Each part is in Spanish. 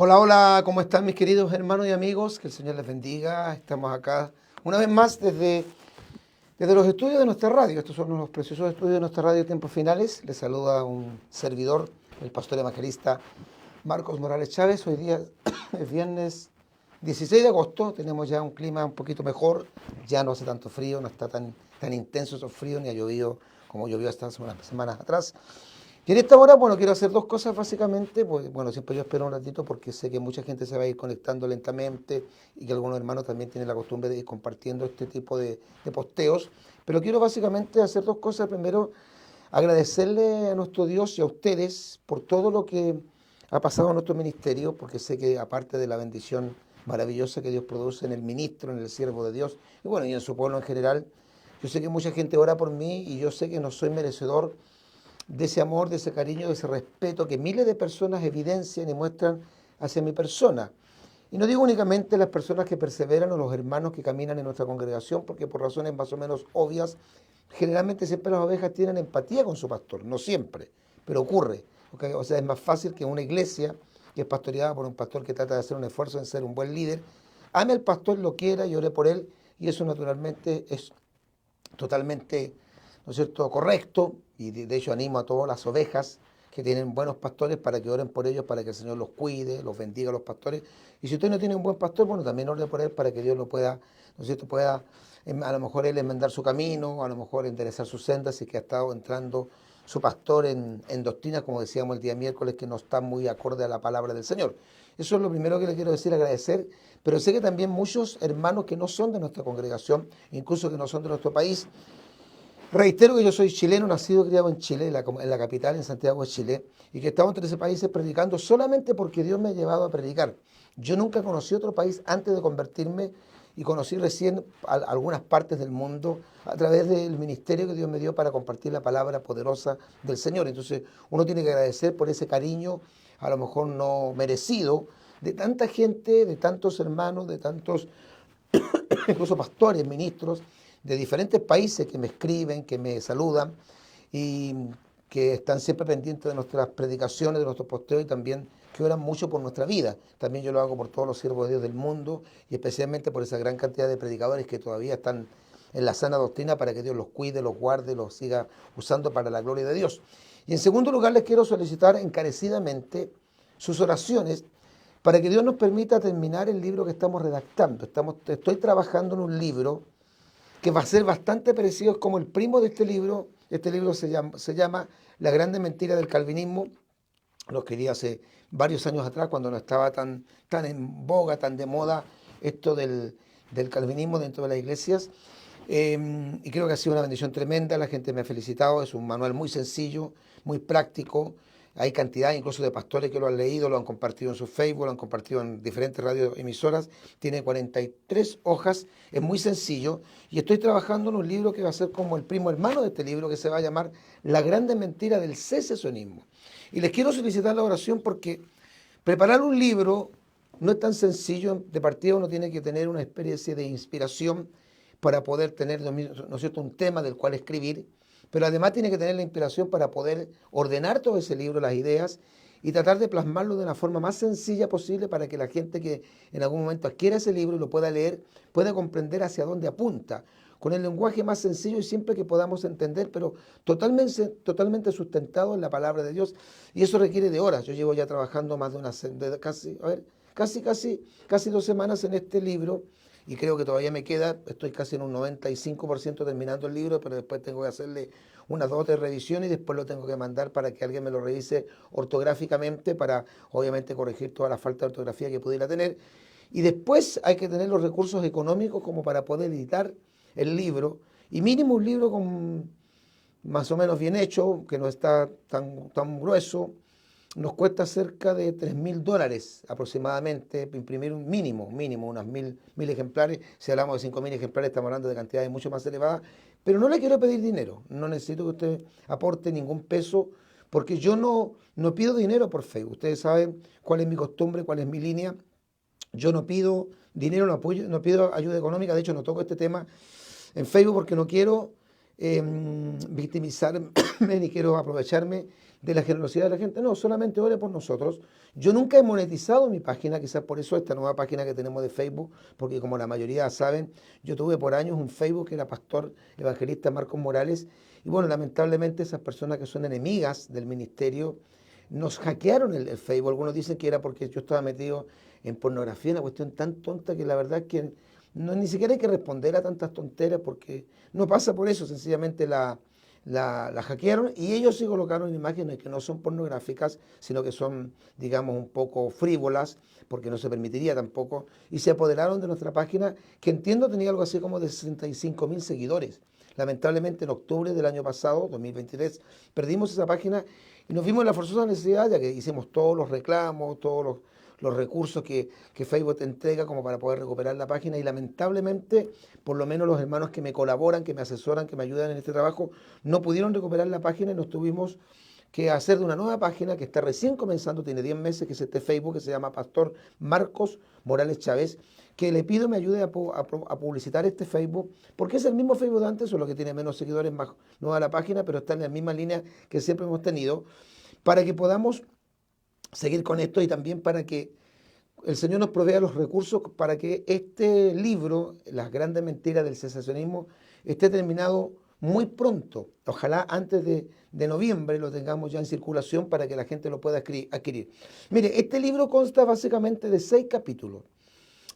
Hola, hola, ¿cómo están mis queridos hermanos y amigos? Que el Señor les bendiga. Estamos acá una vez más desde los estudios de nuestra radio. Estos son los preciosos estudios de nuestra radio Tiempos Finales. Les saluda un servidor, el pastor evangelista Marcos Morales Chávez. Hoy día es viernes 16 de agosto. Tenemos ya un clima un poquito mejor. Ya no hace tanto frío, no está tan intenso esos fríos, ni ha llovido como llovió hasta hace unas semanas atrás. Y en esta hora, bueno, quiero hacer dos cosas básicamente, pues bueno, siempre yo espero un ratito porque sé que mucha gente se va a ir conectando lentamente y que algunos hermanos también tienen la costumbre de ir compartiendo este tipo de posteos, pero quiero básicamente hacer dos cosas. Primero, agradecerle a nuestro Dios y a ustedes por todo lo que ha pasado en nuestro ministerio, porque sé que aparte de la bendición maravillosa que Dios produce en el ministro, en el siervo de Dios, y bueno, y en su pueblo en general, yo sé que mucha gente ora por mí y yo sé que no soy merecedor de ese amor, de ese cariño, de ese respeto que miles de personas evidencian y muestran hacia mi persona. Y no digo únicamente las personas que perseveran o los hermanos que caminan en nuestra congregación, porque por razones más o menos obvias, generalmente siempre las ovejas tienen empatía con su pastor, no siempre, pero ocurre. ¿Okay? O sea, es más fácil que una iglesia que es pastoreada por un pastor que trata de hacer un esfuerzo en ser un buen líder, ame al pastor, lo quiera y ore por él, y eso naturalmente es totalmente, ¿no es cierto?, correcto, y de hecho animo a todas las ovejas que tienen buenos pastores para que oren por ellos, para que el Señor los cuide, los bendiga a los pastores. Y si usted no tiene un buen pastor, bueno, también ore por él para que Dios lo pueda, ¿no es cierto?, pueda a lo mejor él enmendar su camino, a lo mejor enderezar sus sendas, si que ha estado entrando su pastor en doctrinas, como decíamos el día miércoles, que no está muy acorde a la palabra del Señor. Eso es lo primero que le quiero decir, agradecer, pero sé que también muchos hermanos que no son de nuestra congregación, incluso que no son de nuestro país. Reitero que yo soy chileno, nacido y criado en Chile, en la capital, en Santiago de Chile, y que he estado en 13 países predicando solamente porque Dios me ha llevado a predicar. Yo nunca conocí otro país antes de convertirme y conocí recién algunas partes del mundo a través del ministerio que Dios me dio para compartir la palabra poderosa del Señor. Entonces uno tiene que agradecer por ese cariño, a lo mejor no merecido, de tanta gente, de tantos hermanos, de tantos incluso pastores, ministros de diferentes países que me escriben, que me saludan y que están siempre pendientes de nuestras predicaciones, de nuestros posteos y también que oran mucho por nuestra vida. También yo lo hago por todos los siervos de Dios del mundo y especialmente por esa gran cantidad de predicadores que todavía están en la sana doctrina para que Dios los cuide, los guarde, los siga usando para la gloria de Dios. Y en segundo lugar les quiero solicitar encarecidamente sus oraciones para que Dios nos permita terminar el libro que estamos redactando. Estoy trabajando en un libro que va a ser bastante parecido, es como el primo de este libro. Este libro se llama La grande mentira del calvinismo. Lo escribí hace varios años atrás, cuando no estaba tan en boga, tan de moda esto del calvinismo dentro de las iglesias. Y creo que ha sido una bendición tremenda, la gente me ha felicitado, es un manual muy sencillo, muy práctico. Hay cantidad incluso de pastores que lo han leído, lo han compartido en su Facebook, lo han compartido en diferentes radioemisoras. Tiene 43 hojas, es muy sencillo. Y estoy trabajando en un libro que va a ser como el primo hermano de este libro, que se va a llamar La grande mentira del secesionismo. Y les quiero solicitar la oración porque preparar un libro no es tan sencillo. De partida uno tiene que tener una especie de inspiración para poder tener, ¿no es cierto?, un tema del cual escribir, pero además tiene que tener la inspiración para poder ordenar todo ese libro, las ideas, y tratar de plasmarlo de una forma más sencilla posible para que la gente que en algún momento adquiera ese libro y lo pueda leer, pueda comprender hacia dónde apunta, con el lenguaje más sencillo y simple que podamos entender, pero totalmente sustentado en la palabra de Dios. Y eso requiere de horas. Yo llevo ya trabajando más casi 2 semanas en este libro, y creo que todavía me queda, estoy casi en un 95% terminando el libro, pero después tengo que hacerle unas 2 o 3 revisiones y después lo tengo que mandar para que alguien me lo revise ortográficamente para obviamente corregir toda la falta de ortografía que pudiera tener. Y después hay que tener los recursos económicos como para poder editar el libro, y mínimo un libro con más o menos bien hecho, que no está tan grueso. Nos cuesta cerca de $3.000 aproximadamente imprimir un mínimo, unas mil ejemplares. Si hablamos de 5.000 ejemplares, estamos hablando de cantidades mucho más elevadas. Pero no le quiero pedir dinero, no necesito que usted aporte ningún peso, porque yo no pido dinero por Facebook. Ustedes saben cuál es mi costumbre, cuál es mi línea. Yo no pido dinero, no pido ayuda económica. De hecho, no toco este tema en Facebook porque no quiero victimizarme ni quiero aprovecharme de la generosidad de la gente. No, solamente ore por nosotros. Yo nunca he monetizado mi página, quizás por eso esta nueva página que tenemos de Facebook, porque como la mayoría saben, yo tuve por años un Facebook que era Pastor Evangelista Marcos Morales, y bueno, lamentablemente esas personas que son enemigas del ministerio nos hackearon el Facebook. Algunos dicen que era porque yo estaba metido en pornografía, una cuestión tan tonta que la verdad es que no, ni siquiera hay que responder a tantas tonteras porque no pasa por eso, sencillamente la hackearon y ellos sí colocaron imágenes que no son pornográficas, sino que son, digamos, un poco frívolas, porque no se permitiría tampoco, y se apoderaron de nuestra página, que entiendo tenía algo así como de 65.000 seguidores. Lamentablemente en octubre del año pasado, 2023, perdimos esa página y nos vimos en la forzosa necesidad, ya que hicimos todos los reclamos, todos los recursos que Facebook te entrega como para poder recuperar la página y lamentablemente, por lo menos los hermanos que me colaboran, que me asesoran, que me ayudan en este trabajo, no pudieron recuperar la página y nos tuvimos que hacer de una nueva página que está recién comenzando, tiene 10 meses, que es este Facebook que se llama Pastor Marcos Morales Chávez, que le pido me ayude a publicitar este Facebook, porque es el mismo Facebook de antes, solo que tiene menos seguidores, más nueva la página, pero está en la misma línea que siempre hemos tenido, para que podamos seguir con esto y también para que el Señor nos provea los recursos para que este libro, Las grandes mentiras del cesacionismo, esté terminado muy pronto. Ojalá antes de noviembre lo tengamos ya en circulación para que la gente lo pueda adquirir. Mire, este libro consta básicamente de 6 capítulos.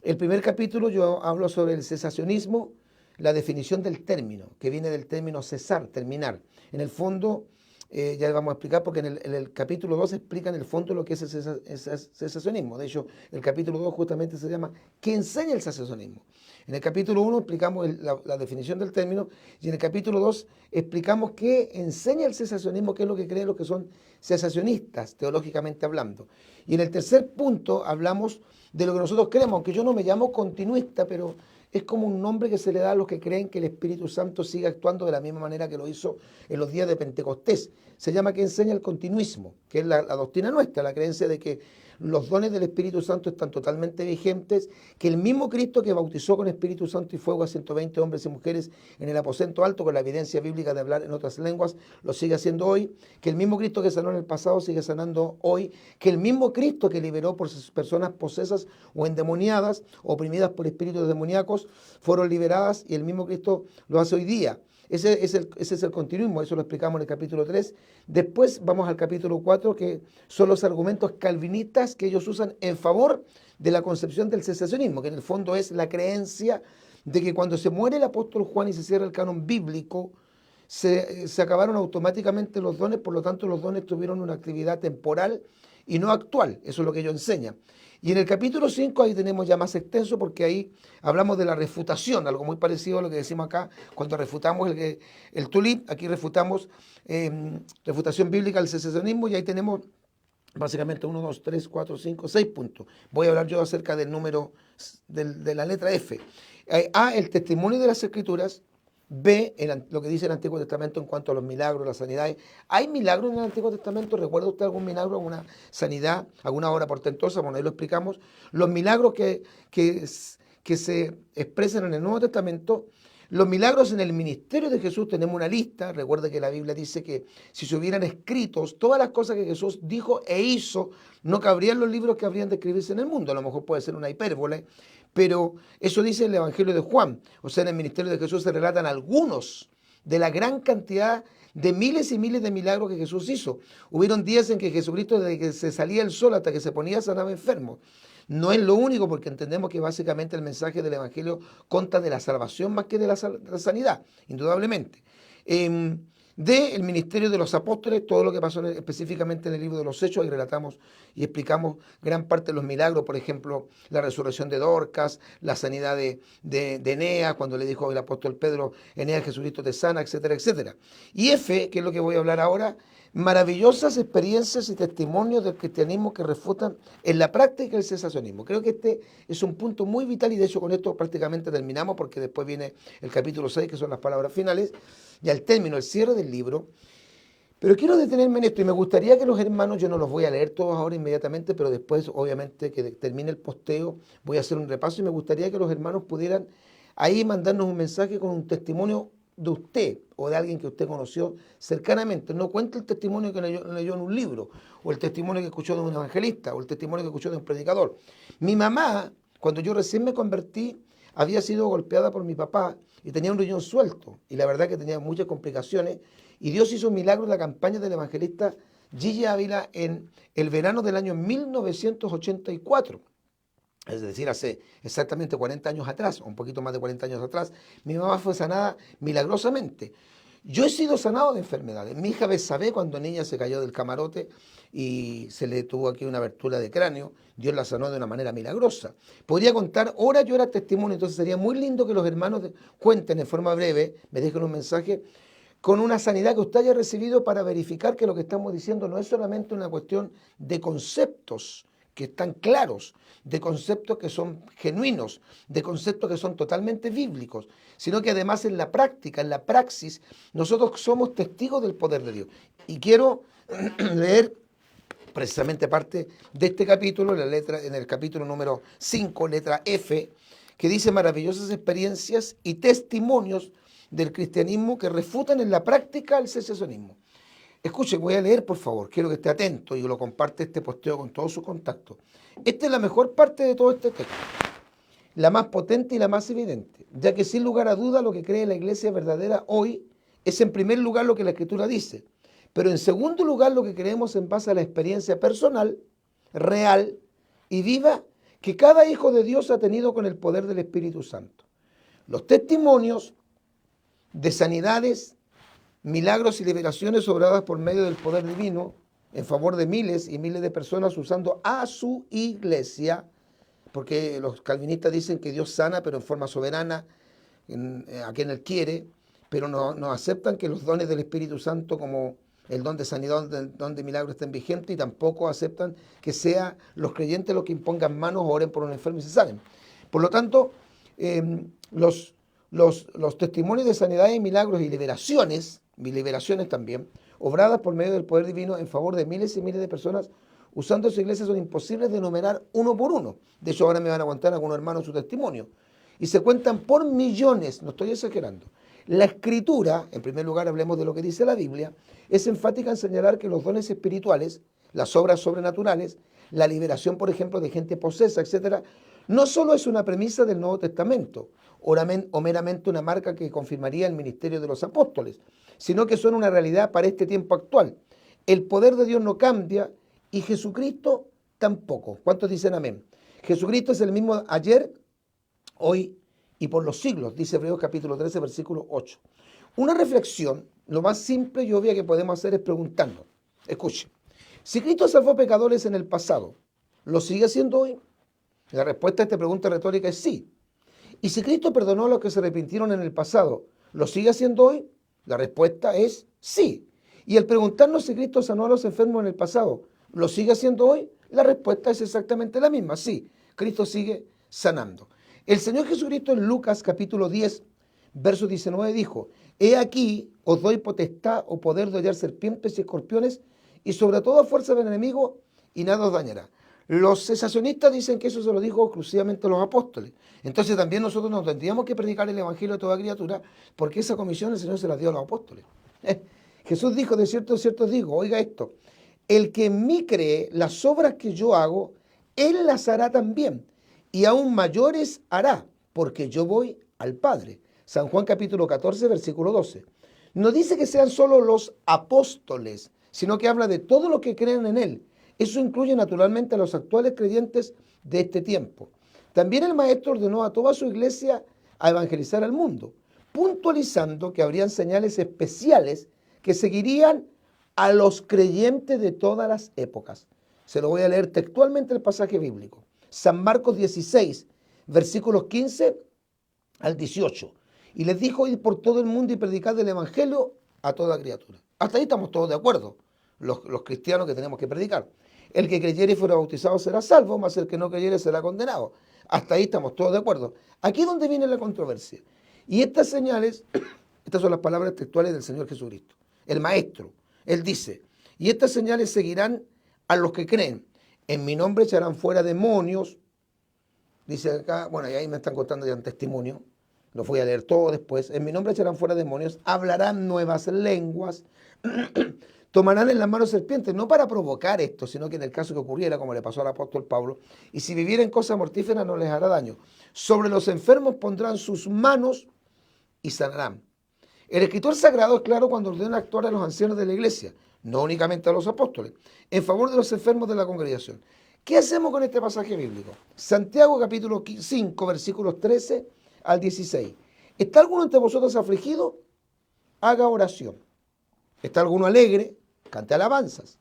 El primer capítulo yo hablo sobre el cesacionismo, la definición del término, que viene del término cesar, terminar. En el fondo, ya vamos a explicar, porque en el capítulo 2 explica en el fondo lo que es el cesacionismo. De hecho, el capítulo 2 justamente se llama ¿Qué enseña el cesacionismo? En el capítulo 1 explicamos la definición del término y en el capítulo 2 explicamos qué enseña el cesacionismo, qué es lo que creen los que son cesacionistas, teológicamente hablando. Y en el tercer punto hablamos de lo que nosotros creemos, aunque yo no me llamo continuista, pero es como un nombre que se le da a los que creen que el Espíritu Santo sigue actuando de la misma manera que lo hizo en los días de Pentecostés. Se llama que enseña el continuismo, que es la doctrina nuestra, la creencia de que los dones del Espíritu Santo están totalmente vigentes, que el mismo Cristo que bautizó con Espíritu Santo y fuego a 120 hombres y mujeres en el aposento alto con la evidencia bíblica de hablar en otras lenguas, lo sigue haciendo hoy, que el mismo Cristo que sanó en el pasado sigue sanando hoy, que el mismo Cristo que liberó por personas posesas o endemoniadas, oprimidas por espíritus demoníacos, fueron liberadas y el mismo Cristo lo hace hoy día. Ese es el continuismo, eso lo explicamos en el capítulo 3. Después vamos al capítulo 4, que son los argumentos calvinistas que ellos usan en favor de la concepción del cesacionismo, que en el fondo es la creencia de que cuando se muere el apóstol Juan y se cierra el canon bíblico, se acabaron automáticamente los dones, por lo tanto los dones tuvieron una actividad temporal y no actual. Eso es lo que ellos enseñan. Y en el capítulo 5 ahí tenemos ya más extenso porque ahí hablamos de la refutación, algo muy parecido a lo que decimos acá cuando refutamos el tulip, aquí refutamos refutación bíblica del cesacionismo y ahí tenemos básicamente 1, 2, 3, 4, 5, 6 puntos. Voy a hablar yo acerca del número de la letra F. A, el testimonio de las Escrituras. B, lo que dice el Antiguo Testamento en cuanto a los milagros, las sanidades. ¿Hay milagros en el Antiguo Testamento? ¿Recuerda usted algún milagro, alguna sanidad, alguna obra portentosa? Bueno, ahí lo explicamos. Los milagros que se expresan en el Nuevo Testamento, los milagros en el ministerio de Jesús, tenemos una lista. Recuerde que la Biblia dice que si se hubieran escritos todas las cosas que Jesús dijo e hizo, no cabrían los libros que habrían de escribirse en el mundo. A lo mejor puede ser una hipérbole, pero eso dice el Evangelio de Juan. O sea, en el ministerio de Jesús se relatan algunos de la gran cantidad de miles y miles de milagros que Jesús hizo. Hubieron días en que Jesucristo, desde que se salía el sol hasta que se ponía, sanaba enfermos. No es lo único, porque entendemos que básicamente el mensaje del Evangelio consta de la salvación más que de la sanidad, indudablemente. El ministerio de los apóstoles, todo lo que pasó específicamente en el libro de los Hechos, ahí relatamos y explicamos gran parte de los milagros, por ejemplo, la resurrección de Dorcas, la sanidad de Eneas, cuando le dijo el apóstol Pedro, Eneas, Jesucristo te sana, etcétera, etcétera. Y F, que es lo que voy a hablar ahora, maravillosas experiencias y testimonios del cristianismo que refutan en la práctica el cesacionismo. Creo que este es un punto muy vital y de hecho con esto prácticamente terminamos porque después viene el capítulo 6, que son las palabras finales, y al término, el cierre del libro. Pero quiero detenerme en esto y me gustaría que los hermanos, yo no los voy a leer todos ahora inmediatamente, pero después obviamente que termine el posteo voy a hacer un repaso y me gustaría que los hermanos pudieran ahí mandarnos un mensaje con un testimonio de usted o de alguien que usted conoció cercanamente. No cuente el testimonio que leyó en un libro, o el testimonio que escuchó de un evangelista, o el testimonio que escuchó de un predicador. Mi mamá, cuando yo recién me convertí, había sido golpeada por mi papá y tenía un riñón suelto. Y la verdad que tenía muchas complicaciones. Y Dios hizo un milagro en la campaña del evangelista Gigi Ávila en el verano del año 1984. Es decir, hace exactamente 40 años atrás, o un poquito más de 40 años atrás, mi mamá fue sanada milagrosamente. Yo he sido sanado de enfermedades. Mi hija Betsabé, cuando niña, se cayó del camarote y se le tuvo aquí una abertura de cráneo. Dios la sanó de una manera milagrosa. Podría contar horas y horas testimonio, entonces sería muy lindo que los hermanos cuenten en forma breve, me dejen un mensaje, con una sanidad que usted haya recibido para verificar que lo que estamos diciendo no es solamente una cuestión de conceptos que están claros, de conceptos que son genuinos, de conceptos que son totalmente bíblicos, sino que además en la práctica, en la praxis, nosotros somos testigos del poder de Dios. Y quiero leer precisamente parte de este capítulo, en el capítulo número 5, letra F, que dice maravillosas experiencias y testimonios del cristianismo que refutan en la práctica el secesionismo. Escuchen, voy a leer, por favor, quiero que esté atento y que lo comparte este posteo con todos sus contactos. Esta es la mejor parte de todo este texto, la más potente y la más evidente, ya que sin lugar a duda lo que cree la iglesia verdadera hoy es en primer lugar lo que la Escritura dice, pero en segundo lugar lo que creemos en base a la experiencia personal, real y viva que cada hijo de Dios ha tenido con el poder del Espíritu Santo. Los testimonios de sanidades, milagros y liberaciones obradas por medio del poder divino en favor de miles y miles de personas usando a su iglesia, porque los calvinistas dicen que Dios sana pero en forma soberana a quien Él quiere, pero no aceptan que los dones del Espíritu Santo como el don de sanidad, el don de milagro estén vigentes, y tampoco aceptan que sean los creyentes los que impongan manos o oren por un enfermo y se sanen. Por lo tanto, los testimonios de sanidad y milagros y liberaciones también, obradas por medio del poder divino en favor de miles y miles de personas usando su iglesia, son imposibles de enumerar uno por uno. De hecho, ahora me van a aguantar algunos hermanos su testimonio. Y se cuentan por millones, no estoy exagerando. La Escritura, en primer lugar hablemos de lo que dice la Biblia, es enfática en señalar que los dones espirituales, las obras sobrenaturales, la liberación, por ejemplo, de gente posesa, etc., no solo es una premisa del Nuevo Testamento o meramente una marca que confirmaría el ministerio de los apóstoles, sino que son una realidad para este tiempo actual. El poder de Dios no cambia y Jesucristo tampoco. ¿Cuántos dicen amén? Jesucristo es el mismo ayer, hoy y por los siglos, dice Hebreos capítulo 13, versículo 8. Una reflexión, lo más simple y obvia que podemos hacer es preguntarnos. Escuche, si Cristo salvó pecadores en el pasado, ¿lo sigue haciendo hoy? La respuesta a esta pregunta retórica es sí. Y si Cristo perdonó a los que se arrepintieron en el pasado, ¿lo sigue haciendo hoy? La respuesta es sí. Y al preguntarnos si Cristo sanó a los enfermos en el pasado, ¿lo sigue haciendo hoy? La respuesta es exactamente la misma, sí. Cristo sigue sanando. El Señor Jesucristo en Lucas capítulo 10, verso 19 dijo, he aquí os doy potestad o poder de hollar serpientes y escorpiones y sobre toda fuerza del enemigo y nada os dañará. Los cesacionistas dicen que eso se lo dijo exclusivamente a los apóstoles. Entonces también nosotros nos tendríamos que predicar el evangelio a toda criatura, porque esa comisión el Señor se la dio a los apóstoles. Jesús dijo, de cierto os digo, oiga esto, el que en mí cree, las obras que yo hago, él las hará también, y aún mayores hará, porque yo voy al Padre. San Juan capítulo 14, versículo 12. No dice que sean solo los apóstoles, sino que habla de todos los que creen en él. Eso incluye naturalmente a los actuales creyentes de este tiempo. También el Maestro ordenó a toda su iglesia a evangelizar al mundo, puntualizando que habrían señales especiales que seguirían a los creyentes de todas las épocas. Se lo voy a leer textualmente el pasaje bíblico. San Marcos 16, versículos 15 al 18. Y les dijo, id por todo el mundo y predicad el evangelio a toda criatura. Hasta ahí estamos todos de acuerdo, los cristianos que tenemos que predicar. El que creyere y fuera bautizado será salvo, mas el que no creyere será condenado. Hasta ahí estamos todos de acuerdo. Aquí es donde viene la controversia. Y estas señales, estas son las palabras textuales del Señor Jesucristo, el Maestro. Él dice, y estas señales seguirán a los que creen. En mi nombre echarán fuera demonios. Dice acá, bueno, y ahí me están contando ya un testimonio. lo voy a leer todo después. En mi nombre echarán fuera demonios, hablarán nuevas lenguas, tomarán en las manos serpientes, no para provocar esto, sino que en el caso que ocurriera, como le pasó al apóstol Pablo, y si vivieren cosas mortíferas no les hará daño. Sobre los enfermos pondrán sus manos y sanarán. El escritor sagrado es claro cuando ordena actuar a los ancianos de la iglesia, no únicamente a los apóstoles, en favor de los enfermos de la congregación. ¿Qué hacemos con este pasaje bíblico? Santiago capítulo 5, versículos 13 al 16. ¿Está alguno entre vosotros afligido? Haga oración. ¿Está alguno alegre? Cante alabanzas.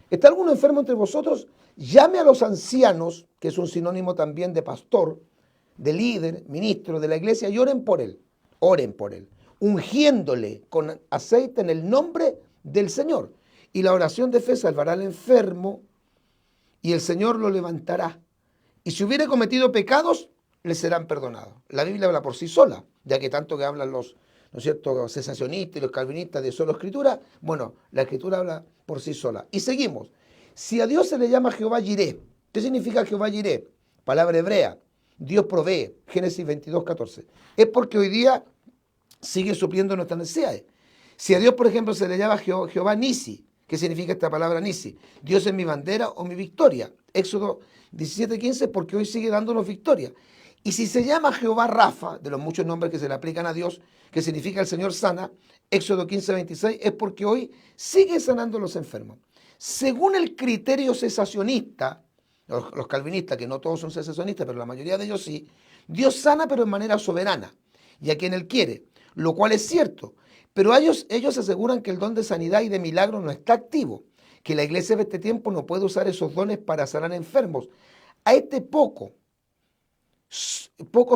¿Está alguno enfermo entre vosotros? Llame a los ancianos, que es un sinónimo también de pastor, de líder, ministro de la iglesia, y oren por él. Oren por él, ungiéndole con aceite en el nombre del Señor. Y la oración de fe salvará al enfermo y el Señor lo levantará. Y si hubiere cometido pecados, le serán perdonados. La Biblia habla por sí sola, ya que tanto que hablan los, ¿no es cierto?, los cesacionistas y los calvinistas de solo escritura. Bueno, la escritura habla por sí sola. Y seguimos. Si a Dios se le llama Jehová Jireh, ¿qué significa Jehová Jireh? Palabra hebrea. Dios provee. Génesis 22, 14. Es porque hoy día sigue supliendo nuestras necesidades. Si a Dios, por ejemplo, se le llama Jehová Nisi, ¿qué significa esta palabra Nisi? Dios es mi bandera o mi victoria. Éxodo 17:15, porque hoy sigue dándonos victoria. Y si se llama Jehová Rafa, de los muchos nombres que se le aplican a Dios, que significa el Señor sana, Éxodo 15:26, es porque hoy sigue sanando a los enfermos. Según el criterio cesacionista, los calvinistas, que no todos son cesacionistas, pero la mayoría de ellos sí, Dios sana pero en manera soberana, y a quien Él quiere, lo cual es cierto. Pero ellos aseguran que el don de sanidad y de milagro no está activo, que la iglesia de este tiempo no puede usar esos dones para sanar enfermos. A este poco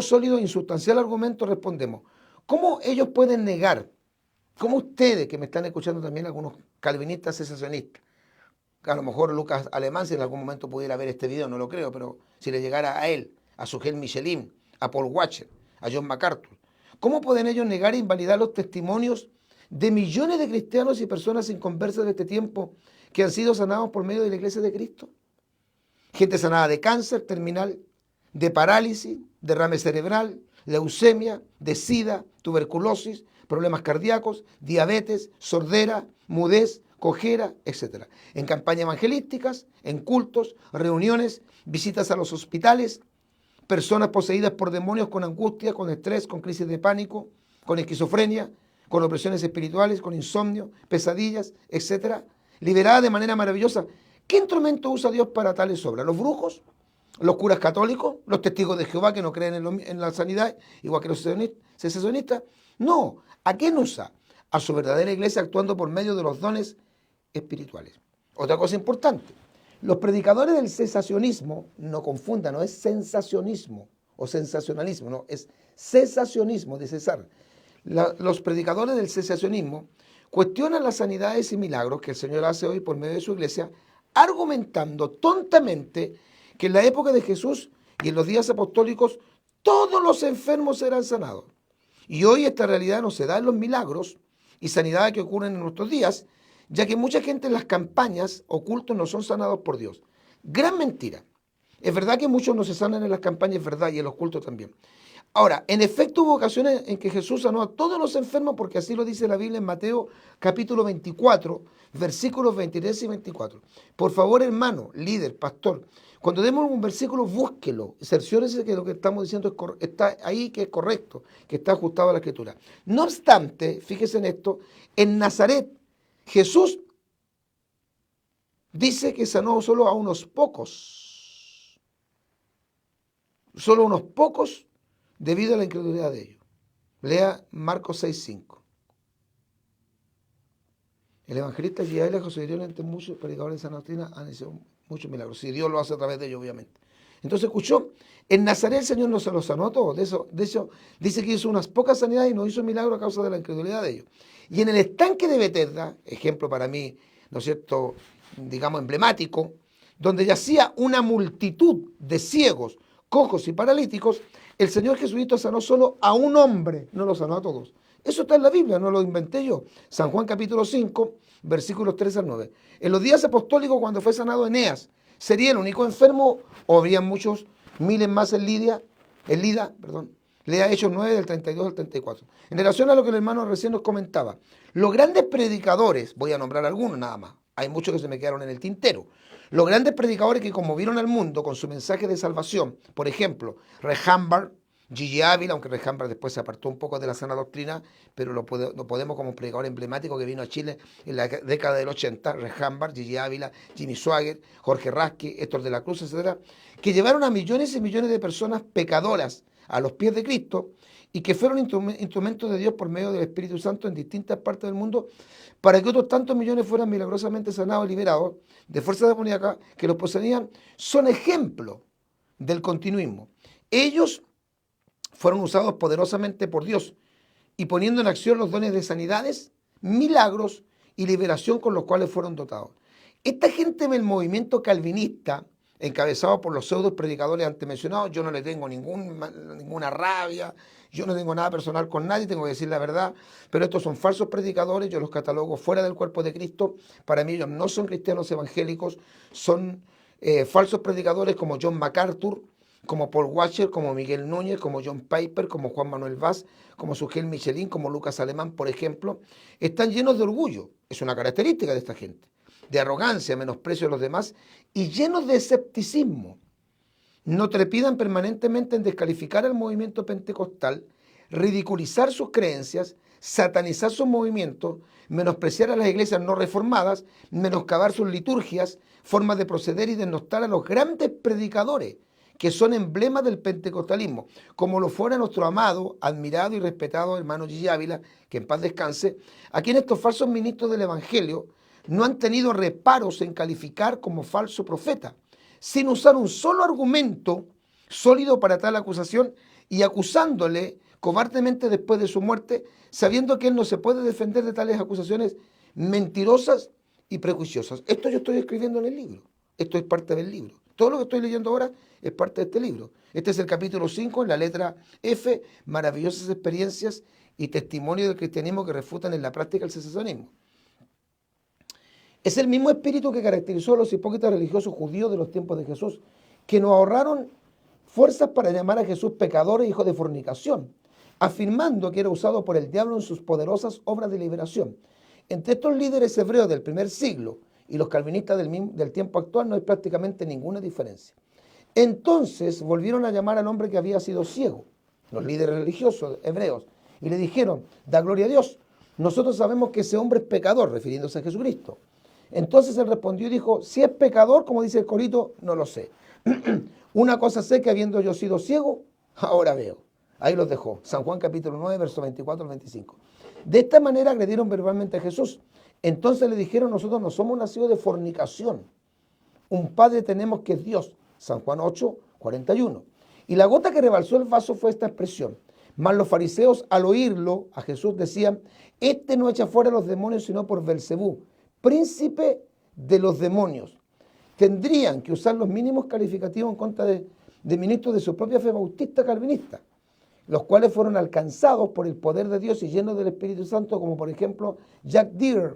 sólido e insustancial argumento respondemos, ¿cómo ellos pueden negar? ¿Cómo ustedes, que me están escuchando también algunos calvinistas cesacionistas, a lo mejor Lucas Alemán, si en algún momento pudiera ver este video, no lo creo, pero si le llegara a él, a Sugel Michelin, a Paul Washer, a John MacArthur, ¿cómo pueden ellos negar e invalidar los testimonios de millones de cristianos y personas inconversas de este tiempo que han sido sanados por medio de la iglesia de Cristo? Gente sanada de cáncer terminal, de parálisis, derrame cerebral, leucemia, de sida, tuberculosis, problemas cardíacos, diabetes, sordera, mudez, cojera, etc. En campañas evangelísticas, en cultos, reuniones, visitas a los hospitales, personas poseídas por demonios con angustia, con estrés, con crisis de pánico, con esquizofrenia, con opresiones espirituales, con insomnio, pesadillas, etc. Liberadas de manera maravillosa. ¿Qué instrumento usa Dios para tales obras? ¿Los brujos? ¿Los curas católicos? ¿Los testigos de Jehová que no creen en la sanidad, igual que los secesionistas? No. ¿A quién usa? A su verdadera iglesia actuando por medio de los dones espirituales. Otra cosa importante. Los predicadores del cesacionismo, no confundan, no es sensacionismo o sensacionalismo, no, es cesacionismo de cesar. Los predicadores del cesacionismo cuestionan las sanidades y milagros que el Señor hace hoy por medio de su iglesia, argumentando tontamente que en la época de Jesús y en los días apostólicos todos los enfermos eran sanados. Y hoy esta realidad no se da en los milagros y sanidades que ocurren en nuestros días, ya que mucha gente en las campañas o cultos no son sanados por Dios. Gran mentira. Es verdad que muchos no se sanan en las campañas, es verdad, y en los cultos también. Ahora, en efecto hubo ocasiones en que Jesús sanó a todos los enfermos, porque así lo dice la Biblia en Mateo capítulo 24, versículos 23 y 24. Por favor, hermano, líder, pastor, cuando demos un versículo, búsquelo, cerciórese que lo que estamos diciendo está ahí, que es correcto, que está ajustado a la Escritura. No obstante, fíjese en esto, en Nazaret, Jesús dice que sanó solo a unos pocos debido a la incredulidad de ellos. Lea Marcos 6:5. El evangelista Giaela José Dios, entre muchos predicadores de San Agustín, han hecho muchos milagros. Si Dios lo hace a través de ellos, obviamente. Entonces, escuchó, en Nazaret el Señor no se los sanó a todos. De hecho, dice que hizo unas pocas sanidades y no hizo milagros a causa de la incredulidad de ellos. Y en el estanque de Betesda, ejemplo para mí, ¿no es cierto?, digamos emblemático, donde yacía una multitud de ciegos, cojos y paralíticos, el Señor Jesucristo sanó solo a un hombre, no lo sanó a todos. Eso está en la Biblia, no lo inventé yo. San Juan capítulo 5, versículos 3 al 9. En los días apostólicos, cuando fue sanado Eneas, ¿sería el único enfermo o habría muchos, miles más en Lida? Lea Hechos 9 del 32 al 34. En relación a lo que el hermano recién nos comentaba, los grandes predicadores, voy a nombrar algunos nada más, hay muchos que se me quedaron en el tintero, los grandes predicadores que conmovieron al mundo con su mensaje de salvación, por ejemplo, Rejambar, Gigi Ávila, aunque Rejambar después se apartó un poco de la sana doctrina, pero lo podemos como un predicador emblemático que vino a Chile en la década del 80, Rejambar, Gigi Ávila, Jimmy Swaggart, Jorge Rasque, Héctor de la Cruz, etcétera, que llevaron a millones y millones de personas pecadoras a los pies de Cristo y que fueron instrumentos de Dios por medio del Espíritu Santo en distintas partes del mundo para que otros tantos millones fueran milagrosamente sanados y liberados de fuerzas demoníacas que los poseían, son ejemplo del continuismo. Ellos fueron usados poderosamente por Dios y poniendo en acción los dones de sanidades, milagros y liberación con los cuales fueron dotados. Esta gente del movimiento calvinista, encabezado por los pseudos predicadores antes mencionados, yo no le tengo ninguna rabia, yo no tengo nada personal con nadie, tengo que decir la verdad, pero estos son falsos predicadores, yo los catalogo fuera del cuerpo de Cristo, para mí ellos no son cristianos evangélicos, son falsos predicadores como John MacArthur, como Paul Washer, como Miguel Núñez, como John Piper, como Juan Manuel Vaz, como Sugel Michelin, como Lucas Alemán, por ejemplo, están llenos de orgullo, es una característica de esta gente, de arrogancia, menosprecio de los demás y llenos de escepticismo. No trepidan permanentemente en descalificar al movimiento pentecostal, ridiculizar sus creencias, satanizar sus movimientos, menospreciar a las iglesias no reformadas, menoscabar sus liturgias, formas de proceder y denostar a los grandes predicadores que son emblemas del pentecostalismo, como lo fuera nuestro amado, admirado y respetado hermano Gigi Ávila, que en paz descanse, a quien estos falsos ministros del Evangelio no han tenido reparos en calificar como falso profeta, sin usar un solo argumento sólido para tal acusación y acusándole cobardemente después de su muerte, sabiendo que él no se puede defender de tales acusaciones mentirosas y prejuiciosas. Esto yo estoy escribiendo en el libro, esto es parte del libro. Todo lo que estoy leyendo ahora es parte de este libro. Este es el capítulo 5, en la letra F, maravillosas experiencias y testimonios del cristianismo que refutan en la práctica el secesionismo. Es el mismo espíritu que caracterizó a los hipócritas religiosos judíos de los tiempos de Jesús, que nos ahorraron fuerzas para llamar a Jesús pecador e hijo de fornicación, afirmando que era usado por el diablo en sus poderosas obras de liberación. Entre estos líderes hebreos del primer siglo y los calvinistas del tiempo actual no hay prácticamente ninguna diferencia. Entonces volvieron a llamar al hombre que había sido ciego, los líderes religiosos hebreos, y le dijeron, da gloria a Dios, nosotros sabemos que ese hombre es pecador, refiriéndose a Jesucristo. Entonces él respondió y dijo, si es pecador, como dice el corito, no lo sé. Una cosa sé que habiendo yo sido ciego, ahora veo. Ahí los dejó, San Juan capítulo 9, versos 24 al 25. De esta manera agredieron verbalmente a Jesús. Entonces le dijeron, nosotros no somos nacidos de fornicación. Un padre tenemos que es Dios. San Juan 8, 41. Y la gota que rebalsó el vaso fue esta expresión. Mas los fariseos al oírlo a Jesús decían, este no echa fuera a los demonios sino por Belcebú, príncipe de los demonios. Tendrían que usar los mínimos calificativos en contra de ministros de su propia fe bautista calvinista, los cuales fueron alcanzados por el poder de Dios y llenos del Espíritu Santo, como por ejemplo Jack Deere,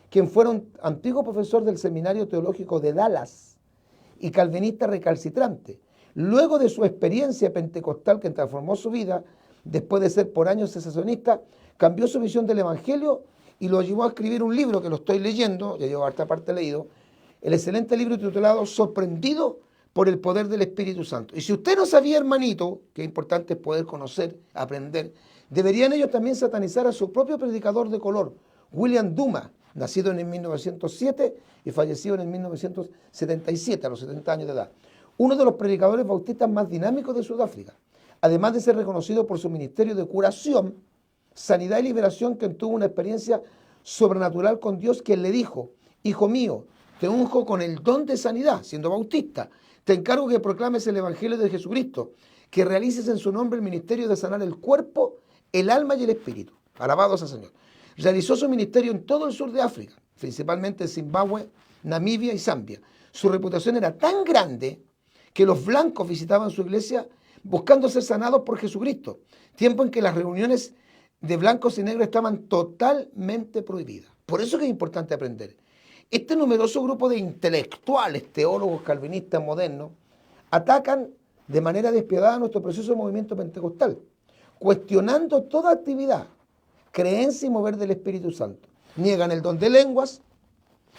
quien fue un antiguo profesor del Seminario Teológico de Dallas y calvinista recalcitrante. Luego de su experiencia pentecostal que transformó su vida, después de ser por años secesionista, cambió su visión del Evangelio y lo llevó a escribir un libro que lo estoy leyendo, ya llevo harta parte leído, el excelente libro titulado Sorprendido por el poder del Espíritu Santo. Y si usted no sabía, hermanito, que es importante poder conocer, aprender, deberían ellos también satanizar a su propio predicador de color, William Duma, nacido en el 1907 y fallecido en el 1977, a los 70 años de edad. Uno de los predicadores bautistas más dinámicos de Sudáfrica, además de ser reconocido por su ministerio de curación, sanidad y liberación, que tuvo una experiencia sobrenatural con Dios, quien le dijo, hijo mío, te unjo con el don de sanidad, siendo bautista, te encargo que proclames el Evangelio de Jesucristo, que realices en su nombre el ministerio de sanar el cuerpo, el alma y el espíritu. Alabado sea el Señor. Realizó su ministerio en todo el sur de África, principalmente en Zimbabue, Namibia y Zambia. Su reputación era tan grande que los blancos visitaban su iglesia buscando ser sanados por Jesucristo, tiempo en que las reuniones de blancos y negros estaban totalmente prohibidas. Por eso que es importante aprender. Este numeroso grupo de intelectuales, teólogos calvinistas modernos, atacan de manera despiadada nuestro precioso movimiento pentecostal, cuestionando toda actividad, creencia y mover del Espíritu Santo. Niegan el don de lenguas,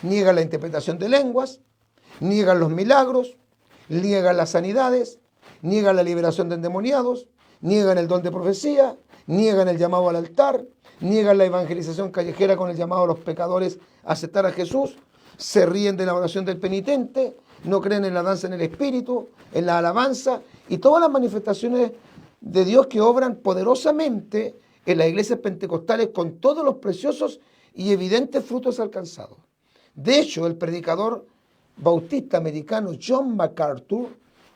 niegan la interpretación de lenguas, niegan los milagros, niegan las sanidades, niegan la liberación de endemoniados, niegan el don de profecía, niegan el llamado al altar, niegan la evangelización callejera con el llamado a los pecadores a aceptar a Jesús, se ríen de la oración del penitente, no creen en la danza en el Espíritu, en la alabanza y todas las manifestaciones de Dios que obran poderosamente en las iglesias pentecostales con todos los preciosos y evidentes frutos alcanzados. De hecho, el predicador bautista americano John MacArthur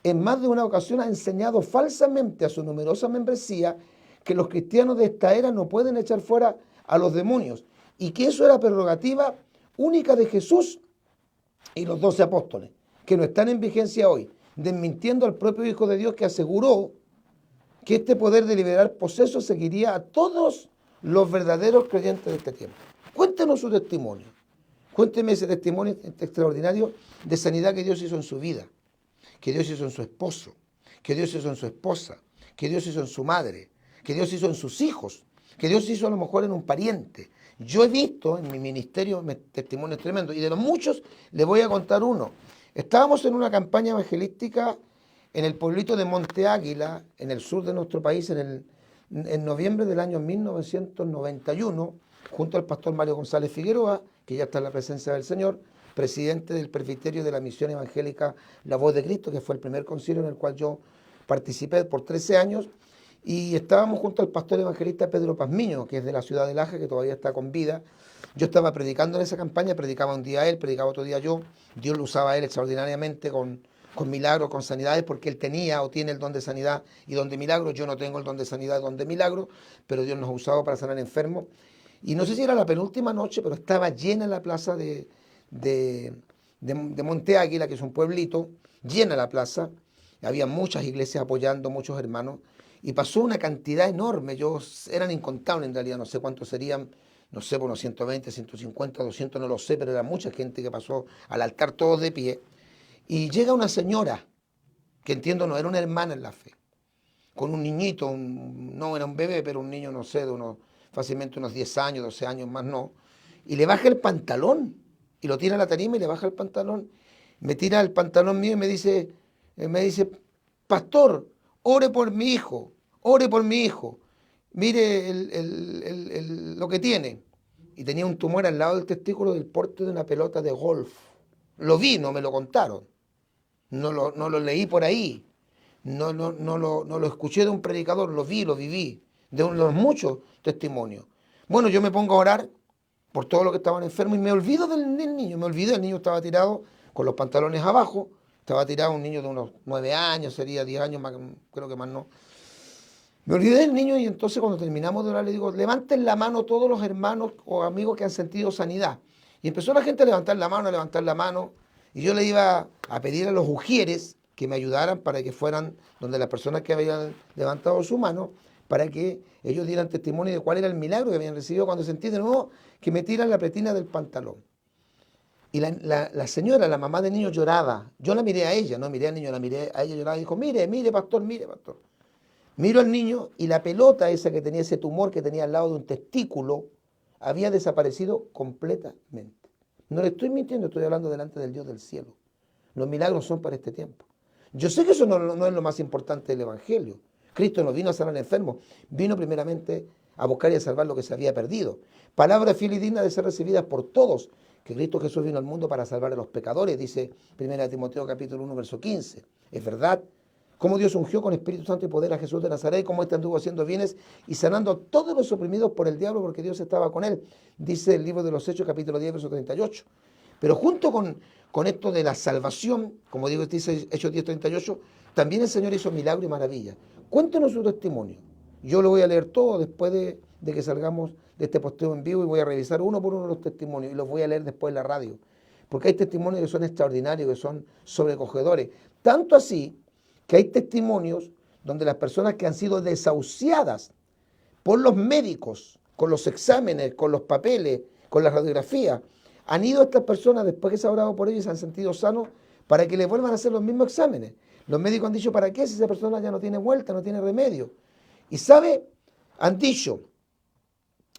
en más de una ocasión ha enseñado falsamente a su numerosa membresía que los cristianos de esta era no pueden echar fuera a los demonios y que eso era prerrogativa única de Jesús y los 12 apóstoles, que no están en vigencia hoy, desmintiendo al propio Hijo de Dios que aseguró que este poder de liberar posesos seguiría a todos los verdaderos creyentes de este tiempo. Cuéntenos su testimonio. Cuénteme ese testimonio extraordinario de sanidad que Dios hizo en su vida, que Dios hizo en su esposo, que Dios hizo en su esposa, que Dios hizo en su madre, que Dios hizo en sus hijos, que Dios hizo a lo mejor en un pariente. Yo he visto en mi ministerio testimonios tremendos y de los muchos les voy a contar uno. Estábamos en una campaña evangelística en el pueblito de Monte Águila, en el sur de nuestro país, en noviembre del año 1991, junto al pastor Mario González Figueroa, que ya está en la presencia del Señor, presidente del presbiterio de la misión evangélica La Voz de Cristo, que fue el primer concilio en el cual yo participé por 13 años, y estábamos junto al pastor evangelista Pedro Pazmiño, que es de la ciudad de Laja, que todavía está con vida. Yo estaba predicando en esa campaña, predicaba un día él, predicaba otro día yo. Dios lo usaba a él extraordinariamente con milagros, con sanidades, porque él tenía o tiene el don de sanidad y don de milagros. Yo no tengo el don de sanidad y don de milagros, pero Dios nos ha usado para sanar enfermos. Y no sé si era la penúltima noche, pero estaba llena la plaza de Monte Águila, que es un pueblito, llena la plaza. Había muchas iglesias apoyando, muchos hermanos. Y pasó una cantidad enorme, eran incontables en realidad, no sé cuántos serían, no sé, por unos 120, 150, 200, no lo sé, pero era mucha gente que pasó al altar todos de pie. Y llega una señora, que entiendo no era una hermana en la fe, con un niñito, no era un bebé, pero un niño, no sé, fácilmente unos 10 años, 12 años más no, y le baja el pantalón, y lo tira a la tarima y le baja el pantalón, me tira el pantalón mío y me dice, pastor, ore por mi hijo, mire lo que tiene. Y tenía un tumor al lado del testículo del porte de una pelota de golf. Lo vi, no me lo contaron. No lo leí por ahí. No lo escuché de un predicador, lo vi, lo viví. De los muchos testimonios. Bueno, yo me pongo a orar por todos los que estaban enfermos y me olvido del niño. El niño estaba tirado con los pantalones abajo. Estaba tirado un niño de unos 9 años, sería 10 años, más, creo que más no. Me olvidé del niño y entonces cuando terminamos de orar le digo, levanten la mano todos los hermanos o amigos que han sentido sanidad. Y empezó la gente a levantar la mano, y yo le iba a pedir a los ujieres que me ayudaran para que fueran donde las personas que habían levantado su mano, para que ellos dieran testimonio de cuál era el milagro que habían recibido cuando sentí de nuevo que me tiran la pretina del pantalón. Y la señora, la mamá del niño lloraba. Yo la miré a ella, no miré al niño, la miré a ella lloraba y dijo, mire, pastor. Miro al niño y la pelota esa que tenía ese tumor que tenía al lado de un testículo había desaparecido completamente. No le estoy mintiendo, estoy hablando delante del Dios del cielo. Los milagros son para este tiempo. Yo sé que eso no es lo más importante del Evangelio. Cristo no vino a sanar enfermos, vino primeramente a buscar y a salvar lo que se había perdido. Palabra fiel y digna de ser recibidas por todos, que Cristo Jesús vino al mundo para salvar a los pecadores, dice 1 Timoteo capítulo 1, verso 15. Es verdad. Cómo Dios ungió con Espíritu Santo y poder a Jesús de Nazaret, cómo éste anduvo haciendo bienes y sanando a todos los oprimidos por el diablo, porque Dios estaba con él, dice el libro de los Hechos, capítulo 10, verso 38. Pero junto con esto de la salvación, como digo, dice Hechos 10, 38, también el Señor hizo milagro y maravilla. Cuéntenos su testimonio. Yo lo voy a leer todo después de que salgamos de este posteo en vivo y voy a revisar uno por uno los testimonios y los voy a leer después en la radio. Porque hay testimonios que son extraordinarios, que son sobrecogedores. Tanto así que hay testimonios donde las personas que han sido desahuciadas por los médicos, con los exámenes, con los papeles, con la radiografía, han ido estas personas después que se ha orado por ellos y se han sentido sanos para que les vuelvan a hacer los mismos exámenes. Los médicos han dicho, ¿para qué? Si esa persona ya no tiene vuelta, no tiene remedio. Y sabe, Han dicho,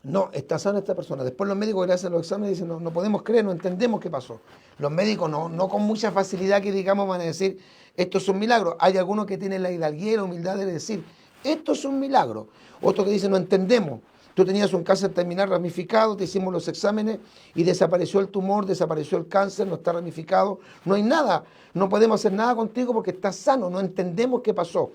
no, está sana esta persona. Después los médicos que le hacen los exámenes dicen, no, no podemos creer, no entendemos qué pasó. Los médicos no con mucha facilidad que digamos van a decir, esto es un milagro. Hay algunos que tienen la hidalguía y la humildad de decir, esto es un milagro. Otros que dicen, no entendemos. Tú tenías un cáncer terminal ramificado, te hicimos los exámenes y desapareció el tumor, desapareció el cáncer, no está ramificado, no hay nada. No podemos hacer nada contigo porque estás sano, no entendemos qué pasó.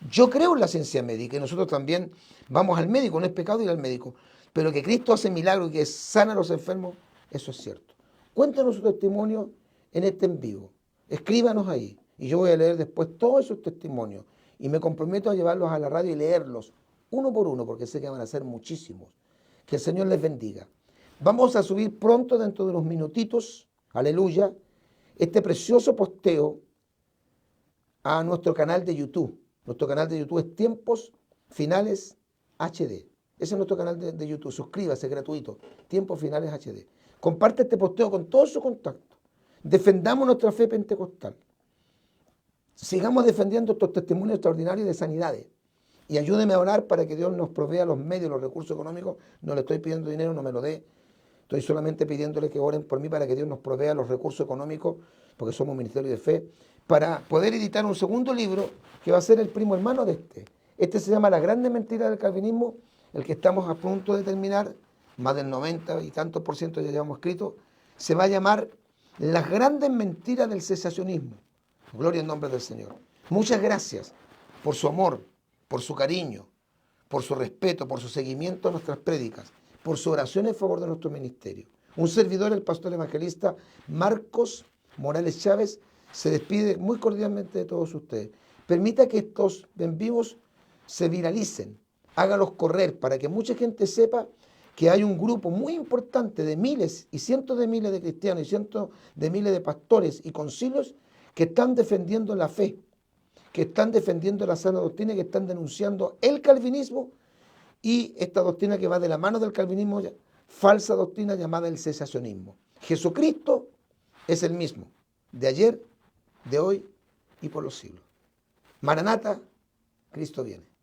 Yo creo en la ciencia médica y nosotros también vamos al médico, no es pecado ir al médico. Pero que Cristo hace milagros y que sana a los enfermos, eso es cierto. Cuéntanos su testimonio en este en vivo. Escríbanos ahí. Y yo voy a leer después todos esos testimonios. Y me comprometo a llevarlos a la radio y leerlos uno por uno, porque sé que van a ser muchísimos. Que el Señor les bendiga. Vamos a subir pronto, dentro de unos minutitos, aleluya, este precioso posteo a nuestro canal de YouTube. Nuestro canal de YouTube es Tiempos Finales HD. Ese es nuestro canal de YouTube. Suscríbase, gratuito. Tiempos Finales HD. Comparte este posteo con todos sus contactos. Defendamos nuestra fe pentecostal. Sigamos defendiendo estos testimonios extraordinarios de sanidades. Y ayúdeme a orar para que Dios nos provea los medios, los recursos económicos. No le estoy pidiendo dinero, no me lo dé. Estoy solamente pidiéndole que oren por mí para que Dios nos provea los recursos económicos, porque somos un ministerio de fe, para poder editar un segundo libro que va a ser el primo hermano de este. Este se llama Las grandes mentiras del calvinismo, el que estamos a punto de terminar, más del 90 y tantos por ciento ya llevamos escrito. Se va a llamar Las grandes mentiras del cesacionismo. Gloria en nombre del Señor. Muchas gracias por su amor, por su cariño, por su respeto, por su seguimiento a nuestras prédicas, por su oración en favor de nuestro ministerio. Un servidor, el pastor evangelista Marcos Morales Chávez, se despide muy cordialmente de todos ustedes. Permita que estos en vivos se viralicen, hágalos correr para que mucha gente sepa que hay un grupo muy importante de miles y cientos de miles de cristianos y cientos de miles de pastores y concilios que están defendiendo la fe, que están defendiendo la sana doctrina, que están denunciando el calvinismo y esta doctrina que va de la mano del calvinismo, falsa doctrina llamada el cesacionismo. Jesucristo es el mismo, de ayer, de hoy y por los siglos. Maranata, Cristo viene.